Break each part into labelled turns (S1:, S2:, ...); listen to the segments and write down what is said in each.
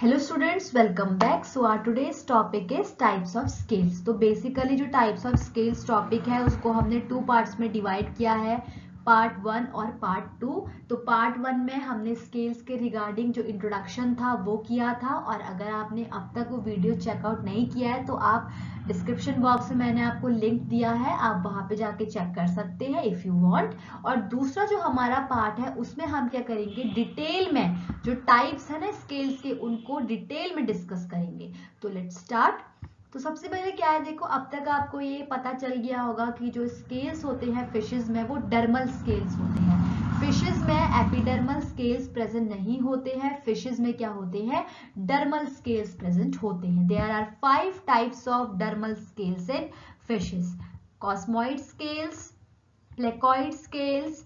S1: Hello students, welcome back. So our today's topic is types of scales. तो basically जो types of scales topic है उसको हमने two parts में divide किया है, पार्ट 1 और पार्ट 2। तो पार्ट 1 में हमने स्केल्स के रिगार्डिंग जो इंट्रोडक्शन था वो किया था, और अगर आपने अब तक वो वीडियो चेकआउट नहीं किया है तो आप डिस्क्रिप्शन बॉक्स में मैंने आपको लिंक दिया है, आप वहां पे जाके चेक कर सकते हैं इफ यू वांट। और दूसरा जो हमारा पार्ट है उसमें हम क्या करेंगे, डिटेल में जो टाइप्स है ना स्केल्स के उनको डिटेल में डिस्कस करेंगे। तो लेट्स स्टार्ट। तो सबसे पहले क्या है, देखो अब तक आपको ये पता चल गया होगा कि जो स्केल्स होते हैं फिशेस में वो डर्मल स्केल्स होते हैं। फिशेस में एपिडर्मल स्केल्स प्रेजेंट नहीं होते हैं, फिशेस में क्या होते हैं, डर्मल स्केल्स प्रेजेंट होते हैं। There are 5 types of dermal scales in fishes: cosmoid scales, placoid scales,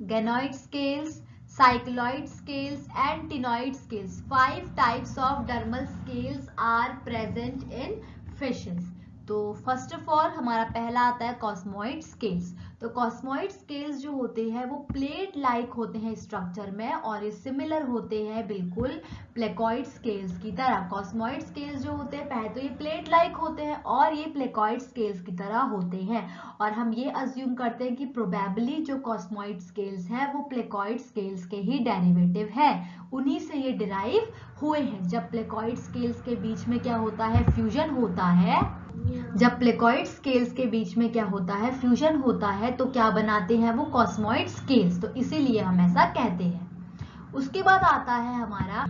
S1: ganoid scales, cycloid scales and ctenoid scales. 5 types of dermal scales are present in fishes. तो first of all हमारा पहला आता है कॉस्मोइड scales. तो कॉस्मोइड scales जो होते हैं वो प्लेट लाइक होते हैं स्ट्रक्चर में, और ये सिमिलर होते हैं बिल्कुल प्लेकॉइड स्केल्स की तरह। कॉस्मोइड स्केल्स जो होते हैं पहले तो ये प्लेट लाइक होते हैं और ये प्लेकॉइड स्केल्स की तरह होते हैं, और हम ये अज्यूम करते हैं कि प्रोबेबली जो कॉस्मोइड स्केल्स हैं वो प्लेकॉइड स्केल्स के ही डेरिवेटिव है, उन्हीं से ये डिराइव हुए हैं। जब प्लेकॉइड स्केल्स के बीच में क्या होता है, फ्यूजन होता है, जब प्लेकॉइड स्केल्स के बीच में क्या होता है, फ्यूजन होता है, तो क्या बनाते हैं वो कॉस्मोइड स्केल्स। तो इसीलिए हम ऐसा कहते हैं। उसके बाद आता है हमारा,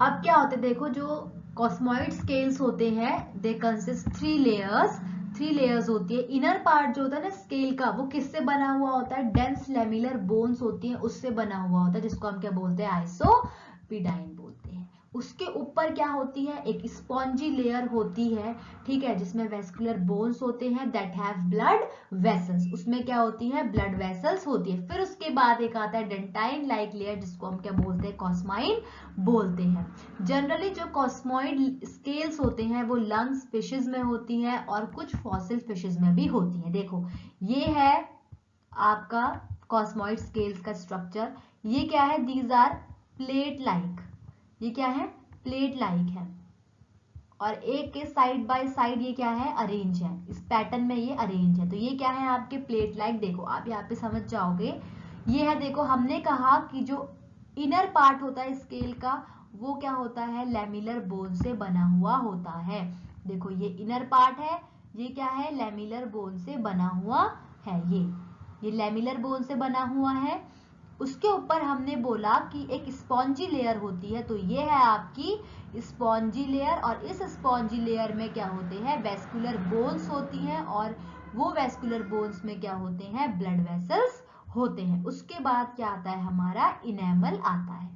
S1: अब क्या होते हैं देखो, जो कॉस्मोइड स्केल्स होते हैं दे कंसिस्ट 3 लेयर्स होती है। इनर पार्ट जो होता है ना स्केल का वो किससे बना हुआ होता है, डेंस लेमिलर बोन्स होती है उससे बना हुआ होता है, जिसको हम क्या बोलते हैं, आइसोपीडाइन बोलते हैं। उसके ऊपर क्या होती है, एक स्पॉन्जी लेयर होती है, ठीक है, जिसमें वेस्कुलर बोन्स होते हैं दैट हैव ब्लड वेसल्स, उसमें क्या होती है, ब्लड वेसल्स होती है। फिर उसके बाद एक आता है डेंटाइन लाइक लेयर, जिसको हम क्या बोलते हैं, कॉस्माइन बोलते हैं। जनरली जो कॉस्मोइड स्केल्स होते हैं वो लंग्स फिशेस में होती हैं और कुछ फॉसिल फिशेस में भी होती हैं। देखो ये है आपका कॉस्मोइड स्केल्स का स्ट्रक्चर। ये क्या है, दीज आर प्लेट लाइक, ये क्या है, प्लेट लाइक है, और एक के साइड बाय साइड ये क्या है, अरेंज है, इस पैटर्न में ये अरेंज है। तो ये क्या है आपके प्लेट लाइक। देखो आप यहाँ पे समझ जाओगे, ये है, देखो हमने कहा कि जो इनर पार्ट होता है स्केल का वो क्या होता है, लेमिलर बोन से बना हुआ होता है। देखो ये इनर पार्ट है, ये क्या है, लेमिलर बोन से बना हुआ है, ये लेमिलर बोन से बना हुआ है। उसके ऊपर हमने बोला कि एक स्पॉन्जी लेयर होती है, तो ये है आपकी स्पॉन्जी लेयर, और इस स्पॉन्जी लेयर में क्या होते हैं, वेस्कुलर बोन्स होती हैं, और वो वेस्कुलर बोन्स में क्या होते हैं, ब्लड वेसल्स होते हैं। उसके बाद क्या आता है, हमारा इनेमल आता है।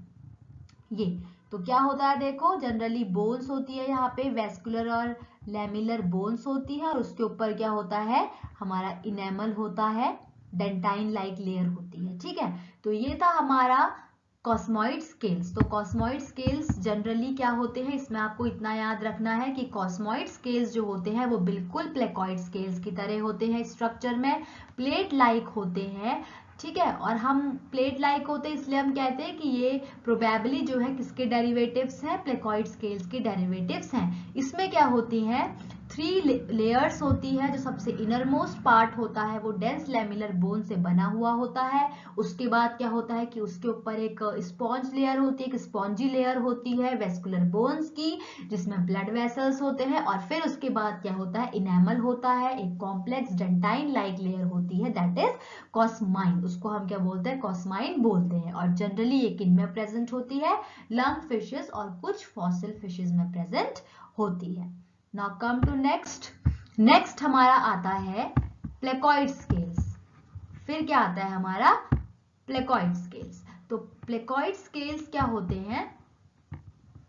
S1: ये तो क्या होता है, देखो जनरली बोन्स होती है, यहाँ पे वेस्कुलर और लेमिलर बोन्स होती है, और उसके ऊपर क्या होता है, हमारा इनेमल होता है, डेंटाइन लाइक लेयर होती है, ठीक है। तो ये था हमारा कॉस्मोइड स्केल्स। तो कॉस्मोइड स्केल्स जनरली क्या होते हैं, इसमें आपको इतना याद रखना है कि कॉस्मोइड स्केल्स जो होते हैं वो बिल्कुल प्लेकॉइड स्केल्स की तरह होते हैं, स्ट्रक्चर में प्लेट लाइक होते हैं, ठीक है। और हम प्लेट लाइक होते हैं इसलिए हम कहते हैं कि ये प्रोबेबली जो है किसके डेरिवेटिव्स हैं, प्लेकॉइड स्केल्स के डेरिवेटिव्स हैं। इसमें क्या होती हैं, 3 लेयर्स होती है। जो सबसे इनर मोस्ट पार्ट होता है वो डेंस लेमिलर बोन से बना हुआ होता है। उसके बाद क्या होता है कि उसके ऊपर एक स्पॉन्ज लेयर होती है, एक स्पॉन्जी लेयर होती है वेस्कुलर बोन्स की, जिसमें ब्लड वेसल्स होते हैं, और फिर उसके बाद क्या होता है, इनेमल होता है, एक कॉम्प्लेक्स डेंटाइन लाइक लेयर होती है दैट इज कॉस्माइन, उसको हम क्या बोलते हैं, कॉस्माइन बोलते हैं। और जनरली ये किन में प्रेजेंट होती है, लंग फिशेस और कुछ फॉसिल फिशेस में प्रेजेंट होती है। नाउ कम टू नेक्स्ट हमारा आता है प्लेकॉइड स्केल्स। फिर क्या आता है हमारा, प्लेकॉइड स्केल्स। तो प्लेकॉइड स्केल्स क्या होते हैं,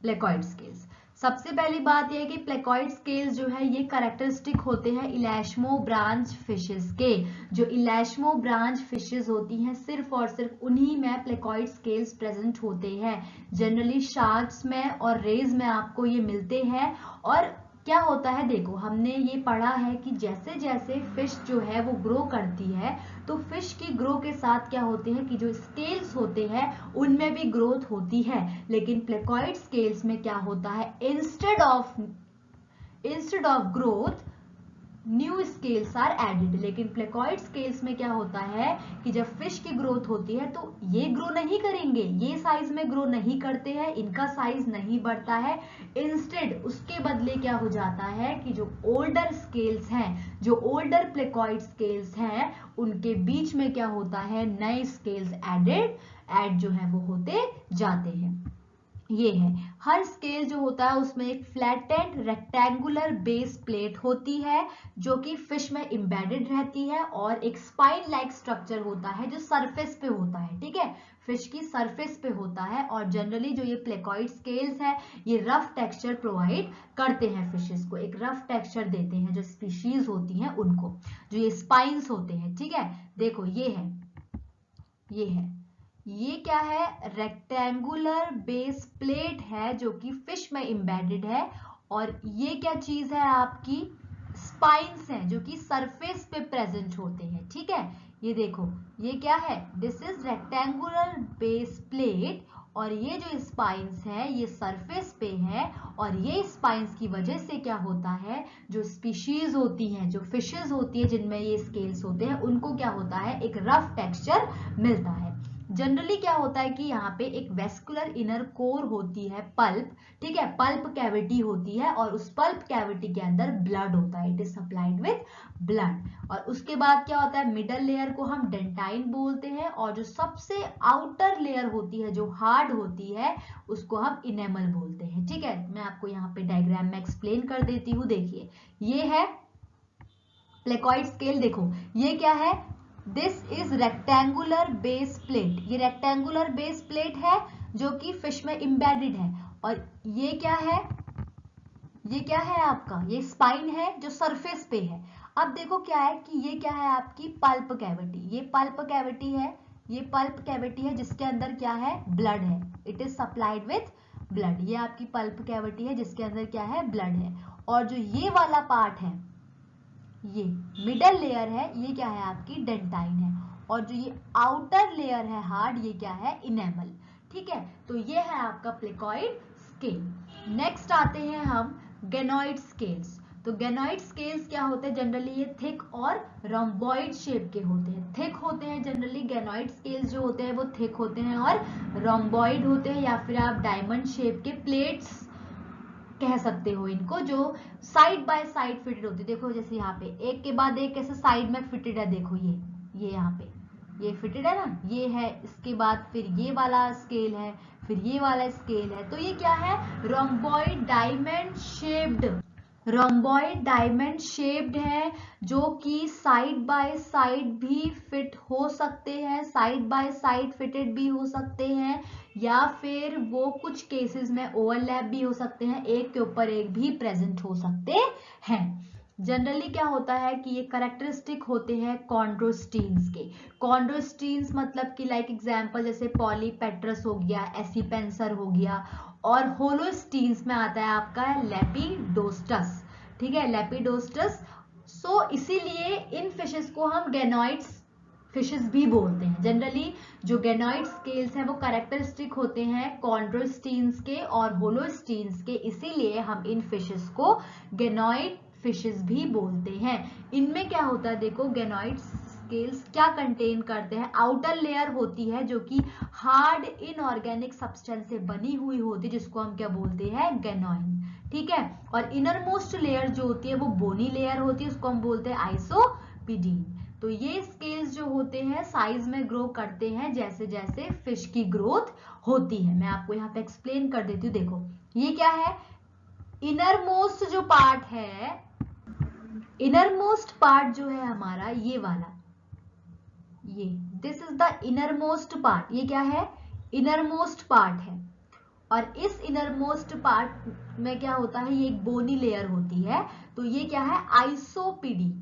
S1: प्लेकॉइड स्केल्स, सबसे पहली बात यह है कि प्लेकॉइड स्केल्स जो है ये कैरेक्टरिस्टिक होते हैं इलैश्मो ब्रांच फिशेस के। जो इलैश्मो ब्रांच फिशेस होती हैं सिर्फ और सिर्फ उन्हीं में प्लेकॉइड स्केल्स प्रेजेंट होते हैं। जनरली शार्क्स में और रेज में आपको ये मिलते हैं। और क्या होता है, देखो हमने ये पढ़ा है कि जैसे जैसे फिश जो है वो ग्रो करती है तो फिश की ग्रो के साथ क्या होते हैं कि जो स्केल्स होते हैं उनमें भी ग्रोथ होती है, लेकिन प्लेकॉइड स्केल्स में क्या होता है, instead of growth new scales are added. लेकिन प्लेकॉइड स्केल्स में क्या होता है कि जब फिश की ग्रोथ होती है तो ये ग्रो नहीं करेंगे, ये साइज में ग्रो नहीं करते हैं, इनका साइज नहीं बढ़ता है। इंस्टेड उसके बदले क्या हो जाता है कि जो ओल्डर स्केल्स हैं, जो ओल्डर प्लेकॉइड स्केल्स हैं, उनके बीच में क्या होता है, नए स्केल्स ऐड जो है वो होते जाते हैं। ये है, हर स्केल जो होता है उसमें एक फ्लैटेंड रेक्टेंगुलर बेस प्लेट होती है जो कि फिश में एम्बेडेड रहती है, और एक स्पाइन लाइक स्ट्रक्चर होता है जो सरफेस पे होता है, ठीक है, फिश की सरफेस पे होता है। और जनरली जो ये प्लेकॉइड स्केल्स है ये रफ टेक्सचर प्रोवाइड करते हैं, फिशेस को एक रफ टेक्सचर देते हैं, जो स्पीशीज होती हैं उनको, जो ये स्पाइन्स होते हैं, ठीक है। देखो ये क्या है, रेक्टेंगुलर बेस प्लेट है जो कि फिश में एम्बेडेड है, और ये क्या चीज है, आपकी स्पाइन्स हैं जो कि सरफेस पे प्रेजेंट होते हैं, ठीक है। ये देखो ये क्या है, this is rectangular base plate, और ये जो स्पाइन्स है ये सरफेस पे है, और ये स्पाइन्स की वजह से क्या होता है, जो स्पीशीज होती हैं, जो फिशेस होती है जिनमें ये स्केल्स होते हैं, उनको क्या होता है, एक रफ टेक्सचर मिलता है। जनरली क्या होता है कि यहाँ पे एक वेस्कुलर इनर कोर होती है, पल्प, ठीक है, पल्प कैविटी होती है, और उस पल्प कैविटी के अंदर ब्लड होता है, it is supplied with blood. और उसके बाद क्या होता है, मिडल लेयर को हम डेंटाइन बोलते हैं, और जो सबसे आउटर लेयर होती है जो हार्ड होती है उसको हम इनेमल बोलते हैं, ठीक है। मैं आपको यहाँ पे डायग्राम में एक्सप्लेन कर देती हूँ। देखिए ये है प्लेकॉइड स्केल, देखो ये क्या है, this is rectangular base plate, ये रेक्टेंगुलर बेस प्लेट है जो कि फिश में एम्बेडेड है, और ये क्या है, ये क्या है आपका, ये स्पाइन है जो सरफेस पे है। अब देखो क्या है कि ये क्या है, आपकी पल्प कैविटी, ये पल्प कैविटी है, ये पल्प कैविटी है जिसके अंदर क्या है, ब्लड है, it is supplied with blood. ये आपकी पल्प कैविटी है जिसके अंदर क्या है, ब्लड है। और जो ये वाला पार्ट है, ये मिडल लेयर है, ये क्या है, आपकी डेंटाइन है, और जो ये आउटर लेयर है हार्ड, ये क्या है, इनेमल, ठीक है। तो ये है आपका प्लेकॉइड स्केल। नेक्स्ट आते हैं हम गेनोइड स्केल्स। तो गेनोइड स्केल्स क्या होते हैं, जनरली ये थिक और रोम्बॉइड शेप के होते हैं, थिक होते हैं जनरली, गेनोइड स्केल्स जो होते हैं वो थिक होते हैं और रोम्बॉइड होते हैं, या फिर आप डायमंड शेप के प्लेट्स कह सकते हो इनको, जो साइड बाय साइड फिटेड होती है। देखो जैसे यहाँ पे एक के बाद एक ऐसे साइड में फिटेड है, देखो ये यहाँ पे ये फिटेड है ना, ये है, इसके बाद फिर ये वाला स्केल है, फिर ये वाला स्केल है। तो ये क्या है, रोम्बॉइड डायमंड शेप्ड है, जो कि साइड बाय साइड भी फिट हो सकते हैं, साइड बाय साइड फिटेड भी हो सकते हैं, या फिर वो कुछ केसेस में ओवरलैप भी हो सकते हैं, एक के ऊपर एक भी प्रेजेंट हो सकते हैं। जनरली क्या होता है कि ये कैरेक्टरिस्टिक होते हैं कॉन्ड्रोस्टीन्स के। कॉन्ड्रोस्टीन्स मतलब कि लाइक एग्जांपल जैसे पॉलीपेट्रस हो गया, एसिपेंसर हो गया, और होलोस्टीन्स में आता है आपका लेपिडोस्टस, ठीक है, लेपिडोस्टस। सो इसीलिए इन फिशेस को हम गेनोइड्स फिशेस भी बोलते हैं। जनरली जो गेनोइड स्केल्स हैं वो कैरेक्टरिस्टिक होते हैं कॉन्ड्रोस्टीन्स के और होलोस्टीन्स के, इसीलिए हम इन फिशेस को गेनोइड फिशेस भी बोलते हैं। इनमें क्या होता है, देखो गेनोइड स्केल्स क्या कंटेन करते हैं, आउटर लेयर होती है जो कि हार्ड इनऑर्गेनिक सब्सटेंस से बनी हुई होती है, जिसको हम क्या बोलते हैं, गेनोइन, ठीक है। और इनर मोस्ट लेयर जो होती है वो बोनी लेयर होती है, उसको हम बोलते हैं आइसोपीडीन। तो ये स्केल्स जो होते हैं साइज में ग्रो करते हैं जैसे जैसे फिश की ग्रोथ होती है। मैं आपको यहाँ पे एक्सप्लेन कर देती हूँ। देखो ये क्या है, इनर मोस्ट जो पार्ट है, इनर मोस्ट पार्ट जो है हमारा ये वाला, ये this is the inner most part, ये क्या है, इनर मोस्ट पार्ट है। और इस इनर मोस्ट पार्ट में क्या होता है, ये एक बोनी लेयर होती है, तो ये क्या है, आइसोपीडी,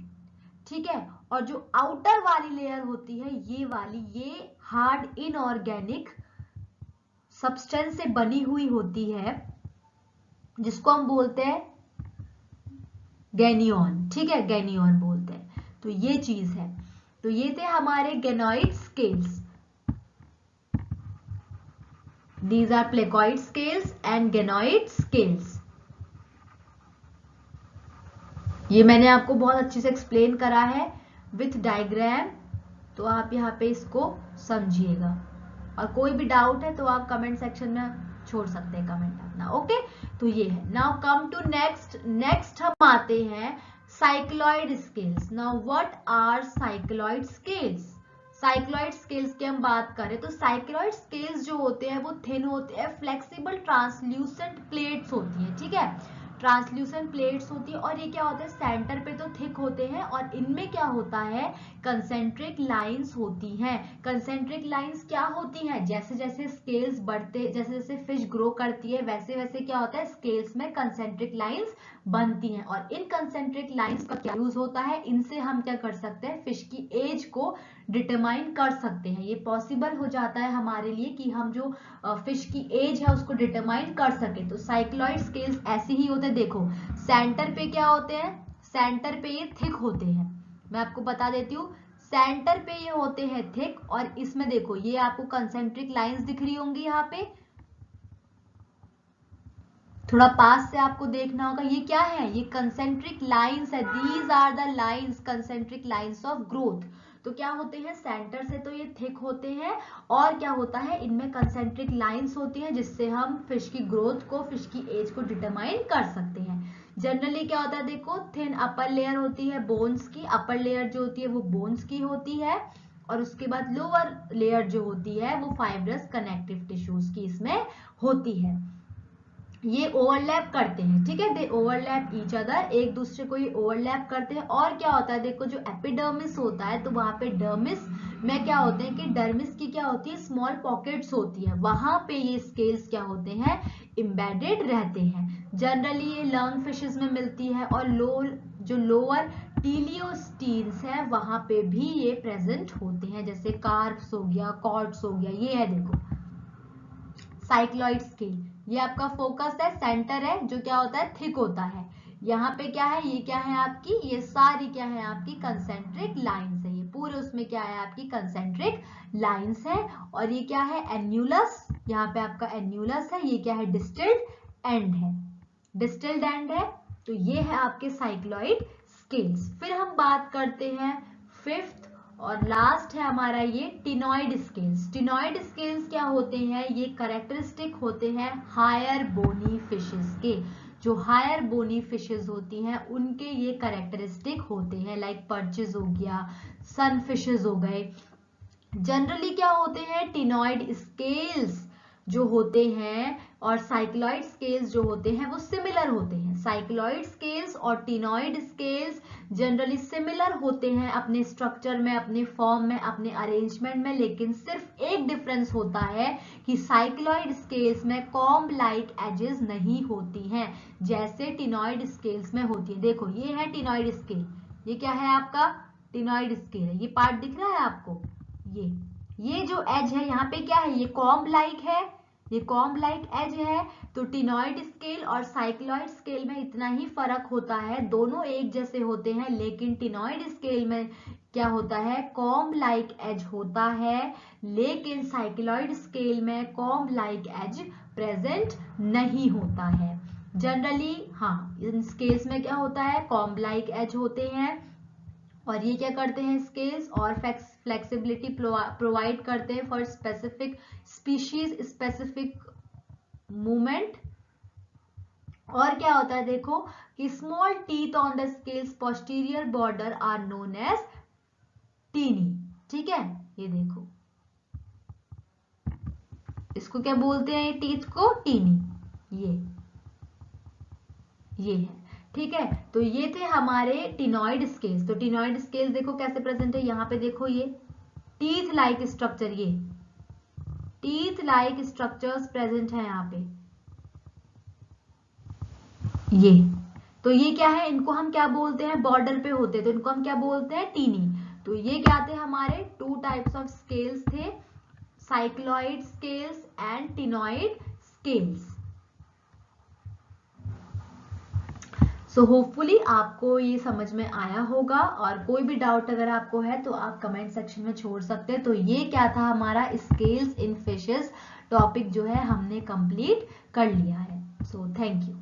S1: ठीक है। और जो आउटर वाली लेयर होती है ये वाली, ये हार्ड इनऑर्गेनिक सब्सटेंस से बनी हुई होती है, जिसको हम बोलते हैं गैनियन, ठीक है, गैनियन बोलते हैं। तो ये चीज है। तो ये थे हमारे गेनोइड scales. These are placoid scales and ganoid scales. ये मैंने आपको बहुत अच्छे से एक्सप्लेन करा है विथ डायग्राम, तो आप यहाँ पे इसको समझिएगा। और कोई भी डाउट है तो आप कमेंट सेक्शन में छोड़ सकते हैं कमेंट अपना। ओके, तो ये है। नाउ कम टू नेक्स्ट हम आते हैं cycloid scales. Now what are cycloid scales? Cycloid scales की हम बात करें तो साइक्लॉइड स्केल्स जो होते हैं वो थिन होते हैं, फ्लेक्सिबल ट्रांसल्यूसेंट प्लेट्स होती है, ठीक है, ट्रांसल्यूसेंट प्लेट्स होती है। और ये क्या होता है, सेंटर पे तो थिक होते हैं और इनमें क्या होता है, कंसेंट्रिक लाइंस होती हैं। कंसेंट्रिक लाइंस क्या होती हैं, जैसे जैसे स्केल्स बढ़ते, जैसे जैसे फिश ग्रो करती है वैसे वैसे क्या होता है, स्केल्स में कंसेंट्रिक लाइंस बनती हैं। और इन कंसेंट्रिक लाइंस का क्या यूज होता है, इनसे हम क्या कर सकते हैं, फिश की एज को डिटरमाइन कर सकते हैं। ये पॉसिबल हो जाता है हमारे लिए कि हम जो फिश की एज है उसको डिटरमाइन कर सके। तो साइक्लॉइड स्केल्स ऐसे ही होते हैं। देखो सेंटर पे क्या होते हैं, सेंटर पे ये थिक होते हैं। मैं आपको बता देती हूँ, सेंटर पे ये होते हैं थिक, और इसमें देखो ये आपको कंसेंट्रिक लाइंस दिख रही होंगी, यहाँ पे थोड़ा पास से आपको देखना होगा, ये क्या है, ये कंसेंट्रिक लाइंस है। These are the lines, concentric lines of growth. तो क्या होते हैं, सेंटर से तो ये थिक होते हैं, और क्या होता है, इनमें कंसेंट्रिक लाइंस होती हैं जिससे हम फिश की ग्रोथ को, फिश की एज को डिटरमाइन कर सकते हैं। जनरली क्या होता है, देखो थिन अपर लेयर होती है बोन्स की, अपर लेयर जो होती है वो बोन्स की होती है, और उसके बाद लोअर लेयर जो होती है वो फाइब्रस कनेक्टिव टिश्यूज की इसमें होती है। ये ओवरलैप करते हैं, ठीक है, दे ओवरलैप ईच अदर, एक दूसरे को ये ओवरलैप करते हैं। और क्या होता है, देखो जो एपिडर्मिस होता है तो वहां पे डर्मिस में क्या होते हैं कि डर्मिस की क्या होती है, स्मॉल पॉकेट्स होती है, वहां पे ये स्केल्स क्या होते हैं, इम्बेडेड रहते हैं। जनरली ये लर्न फिशेस में मिलती है, और जो लोअर टीलियोस्टीन्स है वहां पे भी ये प्रेजेंट होते हैं, जैसे कार्प्स हो गया, कॉर्ड्स हो गया। ये है देखो साइक्लॉइड स्केल, ये आपका फोकस है, सेंटर है जो क्या होता है, थिक होता है। यहाँ पे क्या है, ये क्या है आपकी, ये सारी क्या है आपकी कंसेंट्रिक लाइंस है, ये पूरे उसमें क्या है आपकी कंसेंट्रिक लाइंस है। और ये क्या है, एन्यूलस, यहाँ पे आपका एन्यूलस है, ये क्या है, डिस्टिल्ड एंड है, डिस्टिल्ड एंड है। तो ये है आपके साइक्लॉइड स्केल्स। फिर हम बात करते हैं फिफ्थ और लास्ट है हमारा ये टिनॉइड स्केल्स। टिनॉइड स्केल्स क्या होते हैं, ये कैरेक्टरिस्टिक होते हैं हायर बोनी फिशेस के। जो हायर बोनी फिशेस होती हैं उनके ये कैरेक्टरिस्टिक होते हैं, लाइक पर्चेस हो गया, सन फिशेस हो गए। जनरली क्या होते हैं, टिनॉइड स्केल्स जो होते हैं और साइक्लॉइड स्केल्स जो होते हैं वो सिमिलर होते हैं। साइक्लॉइड स्केल्स और टिनॉइड स्केल्स जनरली सिमिलर होते हैं अपने स्ट्रक्चर में, अपने फॉर्म में, अपने अरेंजमेंट में, लेकिन सिर्फ एक डिफरेंस होता है कि साइक्लॉइड स्केल्स में कॉम्ब लाइक एजेस नहीं होती हैं जैसे टिनॉइड स्केल्स में होती है। देखो ये है टिनॉइड स्केल, ये क्या है आपका टिनॉइड स्केल है, ये पार्ट दिख रहा है आपको, ये जो एज है यहाँ पे क्या है, ये कॉम्ब लाइक है, ये कॉम्ब लाइक एज है। तो टिनॉइड स्केल और साइक्लॉइड स्केल में इतना ही फर्क होता है, दोनों एक जैसे होते हैं, लेकिन टिनॉइड स्केल में क्या होता है, कॉम्ब लाइक एज होता है, लेकिन साइक्लॉइड स्केल में कॉम्ब लाइक एज प्रेजेंट नहीं होता है। जनरली हाँ, इन स्केल्स में क्या होता है, कॉम्ब लाइक एज होते हैं, और ये क्या करते हैं स्केल्स, और फ्लेक्सिबिलिटी प्रोवाइड करते हैं for specific species, specific movement. और क्या होता है देखो कि small teeth on the scales posterior border are known as ctenii, ठीक है, ये देखो इसको क्या बोलते हैं, ये टीथ को टीनी, ये है, ठीक है। तो ये थे हमारे टिनॉइड स्केल्स। तो टिनॉइड स्केल्स देखो कैसे प्रेजेंट है, यहाँ पे देखो ये टीथ लाइक स्ट्रक्चर, ये टीथ लाइक स्ट्रक्चर्स प्रेजेंट है यहाँ पे, ये तो ये क्या है, इनको हम क्या बोलते हैं, बॉर्डर पे होते हैं तो इनको हम क्या बोलते हैं, टीनी। तो ये क्या थे हमारे टू टाइप्स ऑफ स्केल्स थे, cycloid scales and ctenoid scales. So hopefully आपको ये समझ में आया होगा, और कोई भी डाउट अगर आपको है तो आप कमेंट सेक्शन में छोड़ सकते हैं। तो ये क्या था हमारा स्केल्स इन फिशेस टॉपिक जो है हमने कंप्लीट कर लिया है। So thank you.